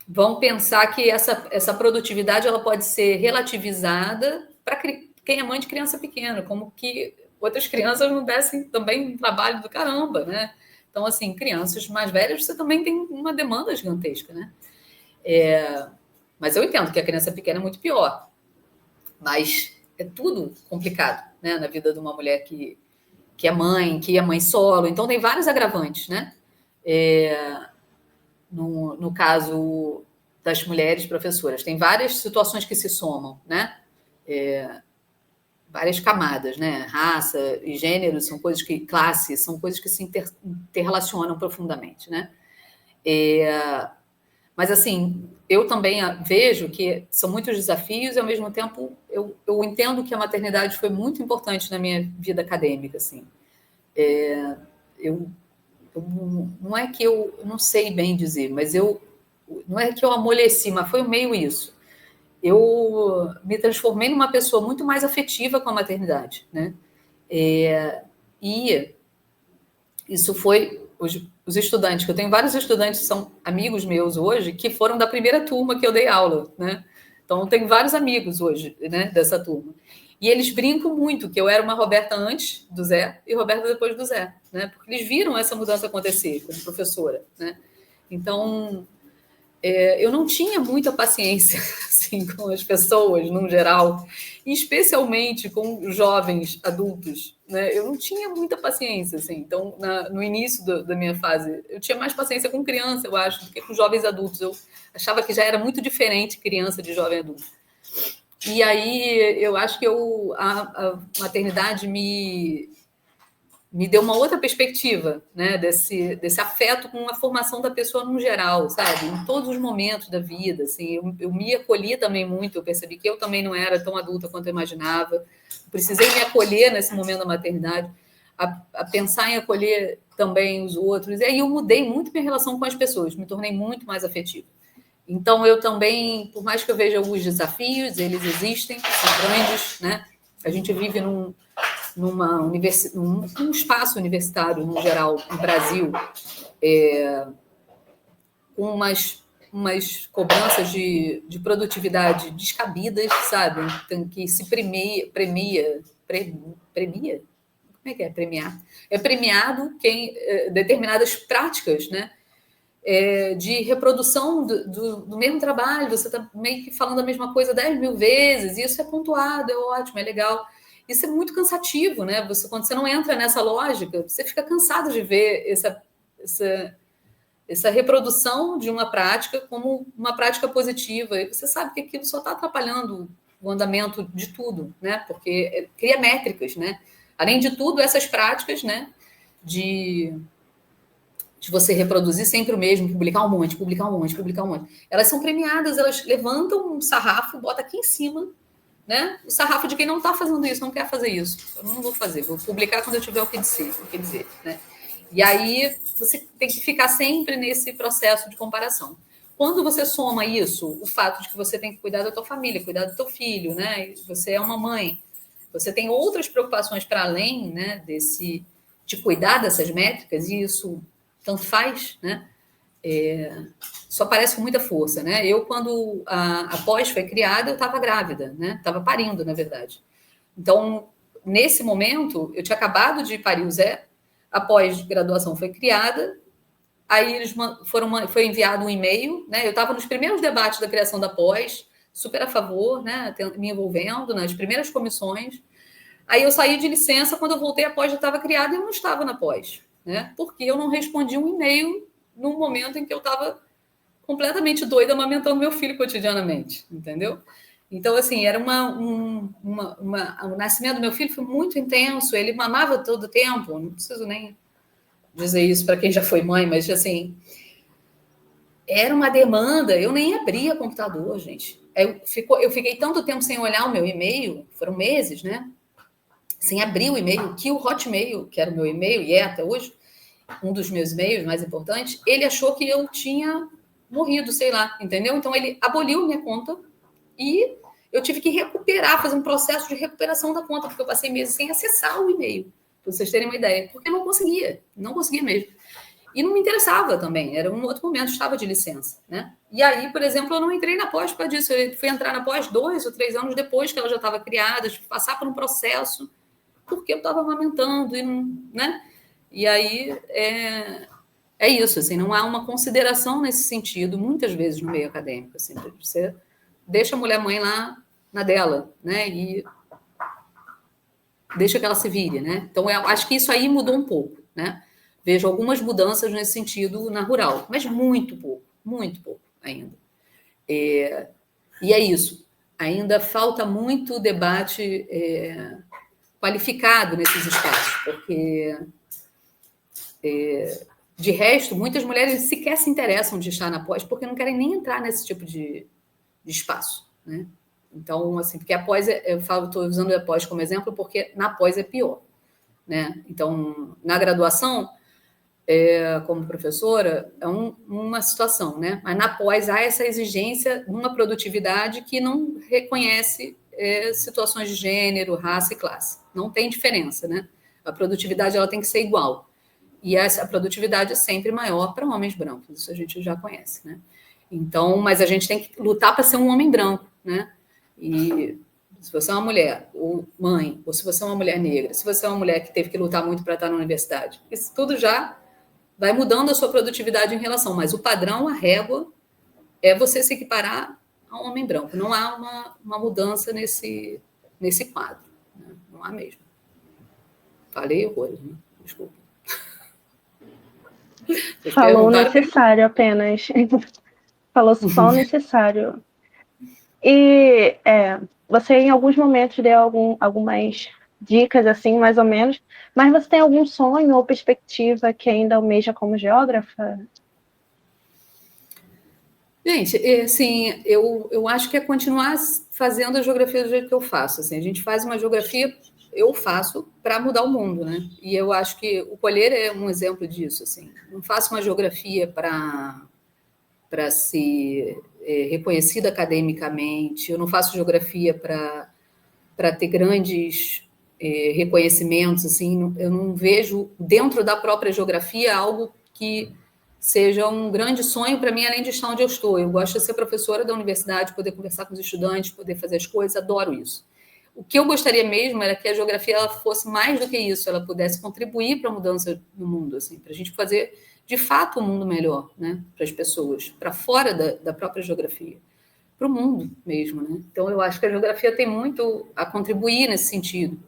vão pensar que essa produtividade ela pode ser relativizada para quem é mãe de criança pequena, como que outras crianças não dessem também um trabalho do caramba, né? Então, assim, crianças mais velhas, você também tem uma demanda gigantesca, né? Mas eu entendo que a criança pequena é muito pior. Mas é tudo complicado, né? Na vida de uma mulher que é mãe solo. Então, tem vários agravantes, né? No caso das mulheres professoras, tem várias situações que se somam, né? Várias camadas, né? Raça e gênero são coisas que... Classe são coisas que se interrelacionam profundamente, né? Mas, assim, eu também vejo que são muitos desafios e, ao mesmo tempo, eu entendo que a maternidade foi muito importante na minha vida acadêmica, assim. Não é que eu não sei bem dizer, mas não é que eu amoleci, mas foi meio isso. Eu me transformei numa pessoa muito mais afetiva com a maternidade, né? E isso foi os estudantes, que eu tenho vários estudantes que são amigos meus hoje, que foram da primeira turma que eu dei aula, né? Então, eu tenho vários amigos hoje, né, dessa turma. E eles brincam muito que eu era uma Roberta antes do Zé e Roberta depois do Zé, né? Porque eles viram essa mudança acontecer como professora, né? Então, eu não tinha muita paciência assim, com as pessoas, no geral, e especialmente com jovens adultos, né? Eu não tinha muita paciência, assim. Então, no início da minha fase, eu tinha mais paciência com criança, eu acho, do que com jovens adultos. Eu achava que já era muito diferente criança de jovem adulto. E aí, eu acho que a maternidade me deu uma outra perspectiva, né, desse afeto com a formação da pessoa no geral, sabe? Em todos os momentos da vida, assim. Eu me acolhi também muito, eu percebi que eu também não era tão adulta quanto eu imaginava. Precisei me acolher nesse momento da maternidade, a pensar em acolher também os outros. E aí eu mudei muito minha relação com as pessoas, me tornei muito mais afetiva. Então, eu também, por mais que eu veja alguns desafios, eles existem, são grandes, né? A gente vive num espaço universitário, no geral, no Brasil, com umas cobranças de produtividade descabidas, sabe? Que se premia. Como é que é premiar? É premiado determinadas práticas, né? De reprodução do mesmo trabalho, você está meio que falando a mesma coisa 10.000 vezes, e isso é pontuado, é ótimo, é legal. Isso é muito cansativo, né? Quando você não entra nessa lógica, você fica cansado de ver essa reprodução de uma prática como uma prática positiva, e você sabe que aquilo só está atrapalhando o andamento de tudo, né? Porque cria métricas, né? Além de tudo, essas práticas, né? De você reproduzir sempre o mesmo, publicar um monte. Elas são premiadas, elas levantam um sarrafo, bota aqui em cima, né? O sarrafo de quem não está fazendo isso, não quer fazer isso. Eu não vou fazer, vou publicar quando eu tiver o que dizer, né? E aí você tem que ficar sempre nesse processo de comparação. Quando você soma isso, o fato de que você tem que cuidar da tua família, cuidar do teu filho, né? Você é uma mãe, você tem outras preocupações para além, né? De cuidar dessas métricas, e isso tanto faz, né? Só aparece com muita força, né? Eu, quando a pós foi criada, eu estava grávida, né? Estava parindo, na verdade. Então, nesse momento, eu tinha acabado de parir o Zé, a pós-graduação foi criada, aí foi enviado um e-mail, né? Eu estava nos primeiros debates da criação da pós, super a favor, né? Me envolvendo nas primeiras comissões. Aí eu saí de licença, quando eu voltei, a pós já estava criada e eu não estava na pós, né? Porque eu não respondi um e-mail num momento em que eu estava completamente doida amamentando meu filho cotidianamente, entendeu? Então, assim, era o nascimento do meu filho foi muito intenso, ele mamava todo o tempo, não preciso nem dizer isso para quem já foi mãe, mas, assim, era uma demanda, eu nem abria computador, gente. Eu fiquei tanto tempo sem olhar o meu e-mail, foram meses, né? Sem abrir o e-mail, que o Hotmail, que era o meu e-mail, e até hoje, um dos meus e-mails mais importantes, ele achou que eu tinha morrido, sei lá, entendeu? Então, ele aboliu minha conta e eu tive que fazer um processo de recuperação da conta, porque eu passei meses sem acessar o e-mail, para vocês terem uma ideia, porque eu não conseguia mesmo. E não me interessava também, era um outro momento, estava de licença, né? E aí, por exemplo, eu não entrei na pós por causa disso, eu fui entrar na pós 2 ou 3 anos depois que ela já estava criada, tive que passar por um processo, porque eu estava amamentando, né? E aí, é isso, assim, não há uma consideração nesse sentido, muitas vezes no meio acadêmico, assim, você deixa a mulher-mãe lá na dela, né, e deixa que ela se vire, né, então eu acho que isso aí mudou um pouco, né, vejo algumas mudanças nesse sentido na rural, mas muito pouco ainda. E é isso, ainda falta muito debate qualificado nesses espaços, porque... de resto, muitas mulheres sequer se interessam de estar na pós porque não querem nem entrar nesse tipo de espaço, né? Então, assim, porque a pós, estou usando a pós como exemplo porque na pós é pior, né? Então, na graduação, como professora, é uma situação, né? Mas na pós há essa exigência de uma produtividade que não reconhece situações de gênero, raça e classe. Não tem diferença, né? A produtividade ela tem que ser igual. E essa produtividade é sempre maior para homens brancos, isso a gente já conhece, né? Então, mas a gente tem que lutar para ser um homem branco, né? E se você é uma mulher, ou mãe, ou se você é uma mulher negra, se você é uma mulher que teve que lutar muito para estar na universidade, isso tudo já vai mudando a sua produtividade em relação, mas o padrão, a régua, é você se equiparar a um homem branco. Não há uma mudança nesse quadro. Né? Não há mesmo. Falei horrores, né? Desculpa. Falou o necessário apenas. Falou só o necessário. E você, em alguns momentos, deu algumas dicas, assim, mais ou menos, mas você tem algum sonho ou perspectiva que ainda almeja como geógrafa? Gente, assim, eu acho que é continuar fazendo a geografia do jeito que eu faço. Assim, a gente faz uma geografia, eu faço para mudar o mundo, né? E eu acho que o Colher é um exemplo disso. Assim, não faço uma geografia para ser reconhecida academicamente. Eu não faço geografia para ter grandes reconhecimentos. Assim, eu não vejo dentro da própria geografia algo que seja um grande sonho para mim, além de estar onde eu estou. Eu gosto de ser professora da universidade, poder conversar com os estudantes, poder fazer as coisas, adoro isso. O que eu gostaria mesmo era que a geografia ela fosse mais do que isso, ela pudesse contribuir para a mudança no mundo, assim, para a gente fazer, de fato, um mundo melhor, né, para as pessoas, para fora da própria geografia, para o mundo mesmo. Né? Então, eu acho que a geografia tem muito a contribuir nesse sentido.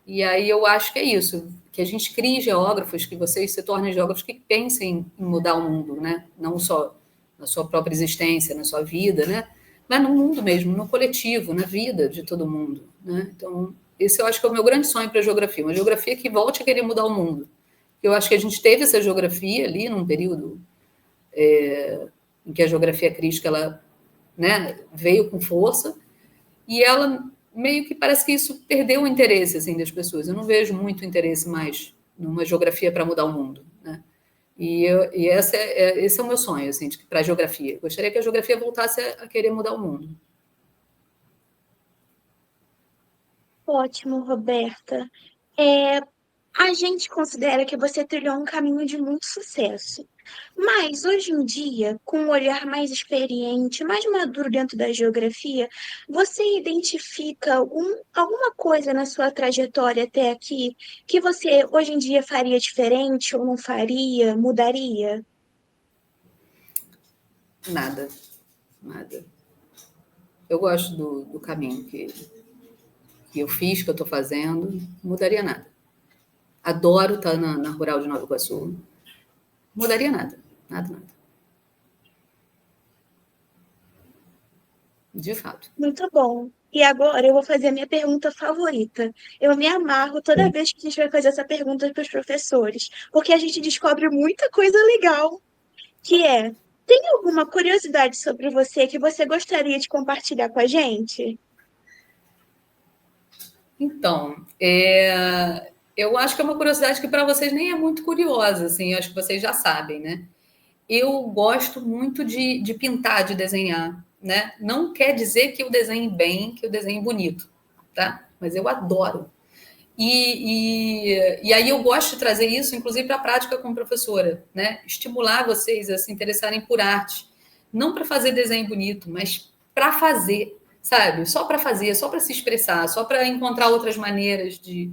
E aí eu acho que é isso, que a gente crie geógrafos, que vocês se tornem geógrafos que pensem em mudar o mundo, né? Não só na sua própria existência, na sua vida, né? Mas no mundo mesmo, no coletivo, na vida de todo mundo, né? Então, esse eu acho que é o meu grande sonho para a geografia, uma geografia que volte a querer mudar o mundo. Eu acho que a gente teve essa geografia ali num período em que a geografia crítica ela, né, veio com força, e ela meio que parece que isso perdeu o interesse assim, das pessoas. Eu não vejo muito interesse mais numa geografia para mudar o mundo. Né? E esse é o meu sonho assim, para a geografia. Eu gostaria que a geografia voltasse a querer mudar o mundo. Ótimo, Roberta. A gente considera que você trilhou um caminho de muito sucesso. Mas, hoje em dia, com um olhar mais experiente, mais maduro dentro da geografia, você identifica alguma coisa na sua trajetória até aqui que você, hoje em dia, faria diferente ou não faria, mudaria? Nada. Eu gosto do caminho que eu fiz, que eu estou fazendo, não mudaria nada. Adoro estar na Rural de Nova Iguaçu. Não mudaria nada. Nada. De fato. Muito bom. E agora eu vou fazer a minha pergunta favorita. Eu me amarro toda vez que a gente vai fazer essa pergunta para os professores, porque a gente descobre muita coisa legal, que é, tem alguma curiosidade sobre você que você gostaria de compartilhar com a gente? Então, eu acho que é uma curiosidade que para vocês nem é muito curiosa, assim, acho que vocês já sabem, né? Eu gosto muito de pintar, de desenhar, né? Não quer dizer que eu desenhe bem, que eu desenhe bonito, tá? Mas eu adoro. E aí eu gosto de trazer isso, inclusive, para a prática como professora, né? Estimular vocês a se interessarem por arte. Não para fazer desenho bonito, mas para fazer, sabe? Só para fazer, só para se expressar, só para encontrar outras maneiras de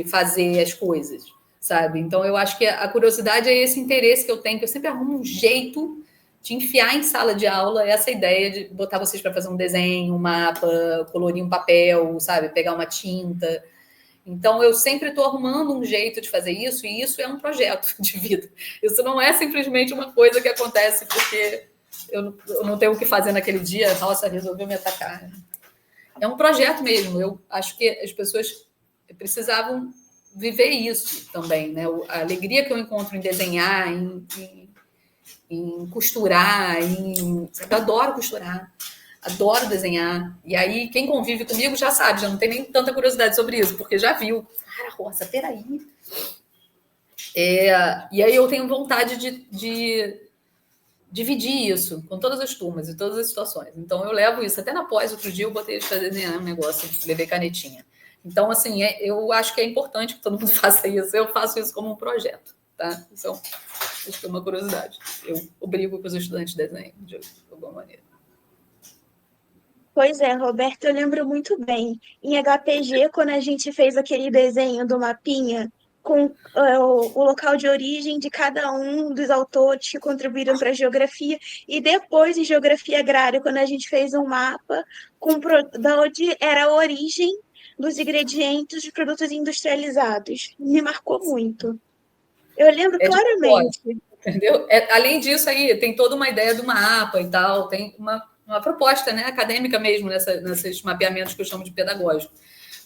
fazer as coisas, sabe? Então, eu acho que a curiosidade é esse interesse que eu tenho, que eu sempre arrumo um jeito de enfiar em sala de aula essa ideia de botar vocês para fazer um desenho, um mapa, colorir um papel, sabe? Pegar uma tinta. Então, eu sempre estou arrumando um jeito de fazer isso, e isso é um projeto de vida. Isso não é simplesmente uma coisa que acontece porque eu não tenho o que fazer naquele dia, nossa, resolveu me atacar. É um projeto mesmo. Eu acho que as pessoas precisavam viver isso também, né? A alegria que eu encontro em desenhar, em costurar, eu adoro costurar. Adoro desenhar. E aí, quem convive comigo já sabe, já não tem nem tanta curiosidade sobre isso, porque já viu. Cara, Rosa, peraí. E aí eu tenho vontade de dividir isso com todas as turmas e todas as situações. Então, eu levo isso. Até na pós, outro dia, eu botei eles para desenhar um negócio, levei canetinha. Então, assim, eu acho que é importante que todo mundo faça isso. Eu faço isso como um projeto, tá? Então, acho que é uma curiosidade. Eu obrigo que os estudantes desenhem de alguma maneira. Pois é, Roberto, eu lembro muito bem. Em HPG, quando a gente fez aquele desenho do mapinha, com o local de origem de cada um dos autores que contribuíram para a geografia, e depois em geografia agrária, quando a gente fez um mapa da onde era a origem dos ingredientes de produtos industrializados. Me marcou muito. Eu lembro É de propósito, claramente. entendeu? Além disso aí, tem toda uma ideia do mapa e tal, tem uma proposta, né, acadêmica mesmo nesses mapeamentos que eu chamo de pedagógico.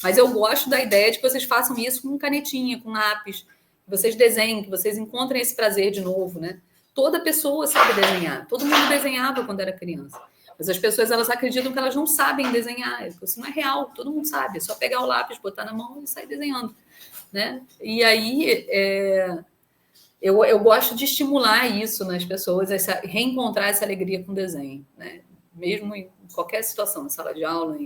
Mas eu gosto da ideia de que vocês façam isso com canetinha, com lápis, que vocês desenhem, que vocês encontrem esse prazer de novo, né? Toda pessoa sabe desenhar, todo mundo desenhava quando era criança. Mas as pessoas, elas acreditam que elas não sabem desenhar, isso não é real, todo mundo sabe, é só pegar o lápis, botar na mão e sair desenhando, né? E aí, eu gosto de estimular isso nas pessoas, reencontrar essa alegria com o desenho, né? Mesmo em qualquer situação, na sala de aula,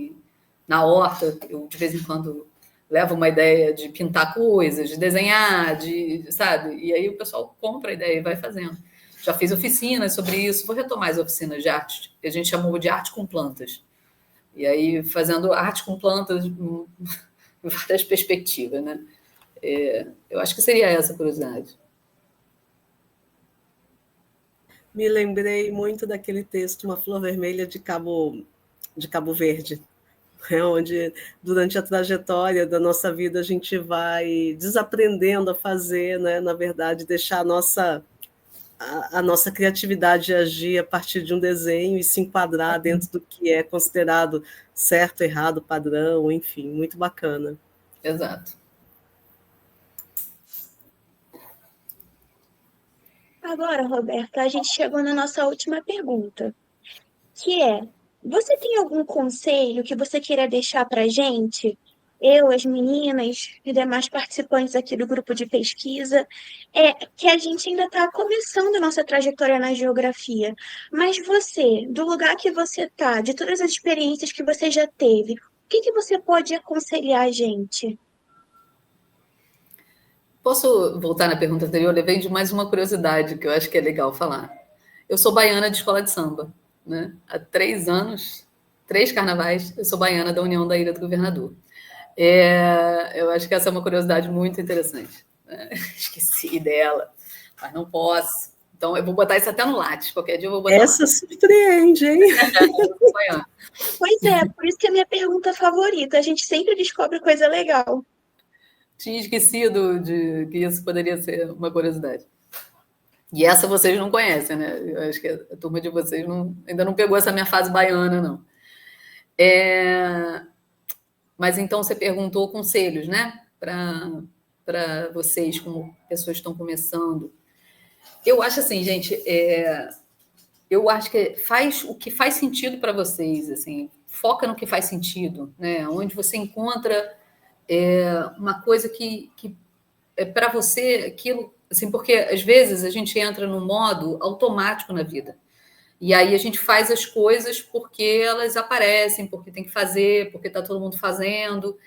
na horta, eu de vez em quando levo uma ideia de pintar coisas, de desenhar, sabe? E aí o pessoal compra a ideia e vai fazendo. Já fiz oficinas sobre isso, vou retomar as oficinas de arte, que a gente chamou de arte com plantas. E aí fazendo arte com plantas em várias perspectivas, né? Eu acho que seria essa a curiosidade. Me lembrei muito daquele texto, Uma Flor Vermelha de Cabo Verde, onde durante a trajetória da nossa vida a gente vai desaprendendo a fazer, né? Na verdade, deixar a nossa criatividade agir a partir de um desenho e se enquadrar dentro do que é considerado certo, errado, padrão, enfim, muito bacana. Exato. Agora, Roberta, a gente chegou na nossa última pergunta, que é: você tem algum conselho que você queira deixar para a gente? Eu, as meninas e demais participantes aqui do grupo de pesquisa, que a gente ainda está começando a nossa trajetória na geografia. Mas você, do lugar que você está, de todas as experiências que você já teve, o que você pode aconselhar a gente? Posso voltar na pergunta anterior? Eu levei de mais uma curiosidade que eu acho que é legal falar. Eu sou baiana de escola de samba, né? Há 3 anos, 3 carnavais, eu sou baiana da União da Ilha do Governador. Eu acho que essa é uma curiosidade muito interessante, né? Esqueci dela, mas não posso. Então, eu vou botar isso até no Lattes. Qualquer dia eu vou botar. Essa surpreende, hein? Eu sou baiana. Pois é, por isso que é a minha pergunta favorita. A gente sempre descobre coisa legal. Tinha esquecido de que isso poderia ser uma curiosidade. E essa vocês não conhecem, né? Eu acho que a turma de vocês ainda não pegou essa minha fase baiana, não. Mas então você perguntou conselhos, né? Para vocês, como pessoas que estão começando. Eu acho assim, gente, eu acho que faz o que faz sentido para vocês, assim, foca no que faz sentido, né? Onde você encontra uma coisa que é para você aquilo, assim, porque às vezes a gente entra num modo automático na vida. E aí a gente faz as coisas porque elas aparecem, porque tem que fazer, porque está todo mundo fazendo.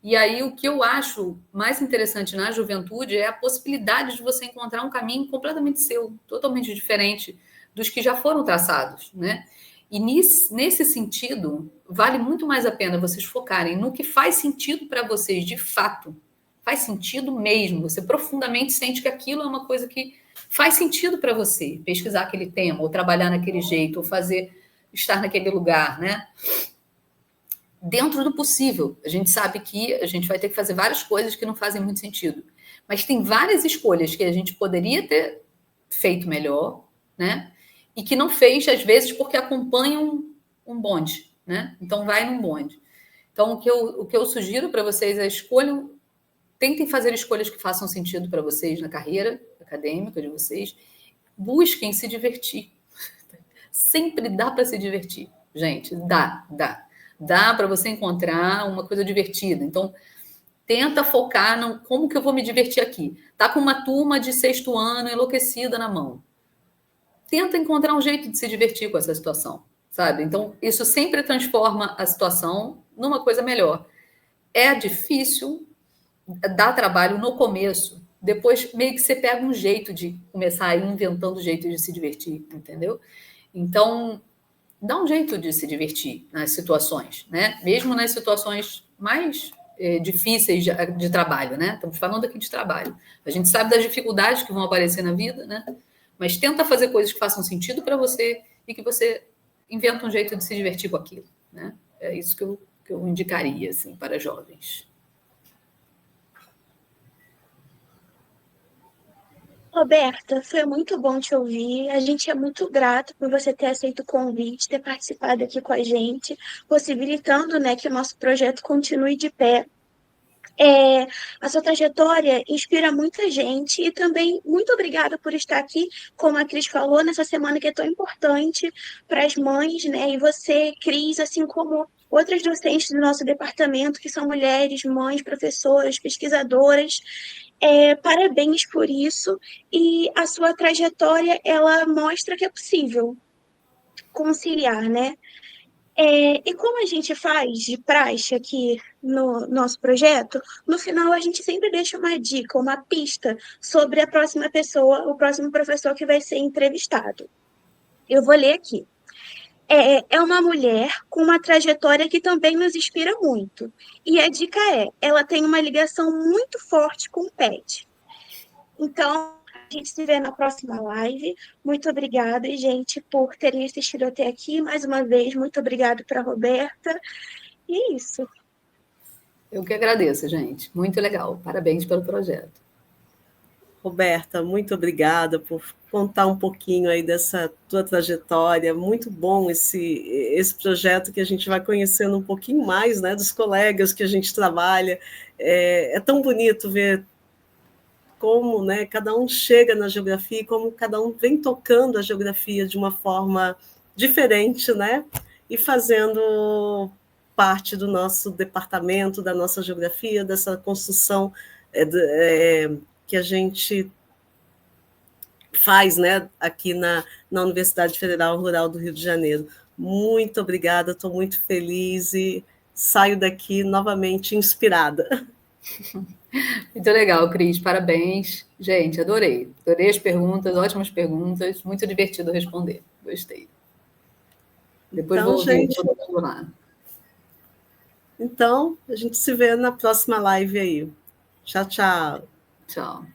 E aí o que eu acho mais interessante na juventude é a possibilidade de você encontrar um caminho completamente seu, totalmente diferente dos que já foram traçados, né? E nesse sentido, vale muito mais a pena vocês focarem no que faz sentido para vocês de fato. Faz sentido mesmo. Você profundamente sente que aquilo é uma coisa que faz sentido para você. Pesquisar aquele tema, ou trabalhar naquele jeito, ou estar naquele lugar, né? Dentro do possível. A gente sabe que a gente vai ter que fazer várias coisas que não fazem muito sentido. Mas tem várias escolhas que a gente poderia ter feito melhor, né? E que não fez, às vezes, porque acompanham um bonde, né? Então, vai num bonde. Então, o que eu sugiro para vocês é tentem fazer escolhas que façam sentido para vocês na carreira acadêmica de vocês. Busquem se divertir. Sempre dá para se divertir, gente. Dá. Dá para você encontrar uma coisa divertida. Então, tenta focar no como que eu vou me divertir aqui. Tá com uma turma de 6º ano enlouquecida na mão. Tenta encontrar um jeito de se divertir com essa situação, sabe? Então, isso sempre transforma a situação numa coisa melhor. É difícil, dá trabalho no começo. Depois, meio que você pega um jeito de começar a ir inventando jeitos de se divertir, entendeu? Então, dá um jeito de se divertir nas situações, né? Mesmo nas situações mais difíceis de trabalho, né? Estamos falando aqui de trabalho. A gente sabe das dificuldades que vão aparecer na vida, né? Mas tenta fazer coisas que façam sentido para você e que você inventa um jeito de se divertir com aquilo, né? É isso que eu indicaria, assim, para jovens. Roberta, foi muito bom te ouvir. A gente é muito grato por você ter aceito o convite, ter participado aqui com a gente, possibilitando, né, que o nosso projeto continue de pé. A sua trajetória inspira muita gente e também muito obrigada por estar aqui, como a Cris falou, nessa semana que é tão importante para as mães, né? E você, Cris, assim como outras docentes do nosso departamento, que são mulheres, mães, professoras, pesquisadoras, parabéns por isso. E a sua trajetória, ela mostra que é possível conciliar, né? E como a gente faz de praxe aqui no nosso projeto, no final a gente sempre deixa uma dica, uma pista sobre a próxima pessoa, o próximo professor que vai ser entrevistado. Eu vou ler aqui. É uma mulher com uma trajetória que também nos inspira muito. E a dica ela tem uma ligação muito forte com o PET. Então, a gente se vê na próxima live. Muito obrigada, gente, por terem assistido até aqui. Mais uma vez, muito obrigada para a Roberta. E é isso. Eu que agradeço, gente. Muito legal. Parabéns pelo projeto. Roberta, muito obrigada por contar um pouquinho aí dessa tua trajetória. Muito bom esse projeto que a gente vai conhecendo um pouquinho mais, né, dos colegas que a gente trabalha. É tão bonito ver como, né, cada um chega na geografia e como cada um vem tocando a geografia de uma forma diferente, né, e fazendo parte do nosso departamento, da nossa geografia, dessa construção que a gente faz, né, aqui na Universidade Federal Rural do Rio de Janeiro. Muito obrigada, estou muito feliz e saio daqui novamente inspirada. Muito legal, Cris, parabéns. Gente, adorei. Adorei as perguntas, ótimas perguntas, muito divertido responder. Gostei. Depois Então, vou ouvir gente, todo mundo lá. Então, a gente se vê na próxima live aí. Tchau, tchau. Tchau.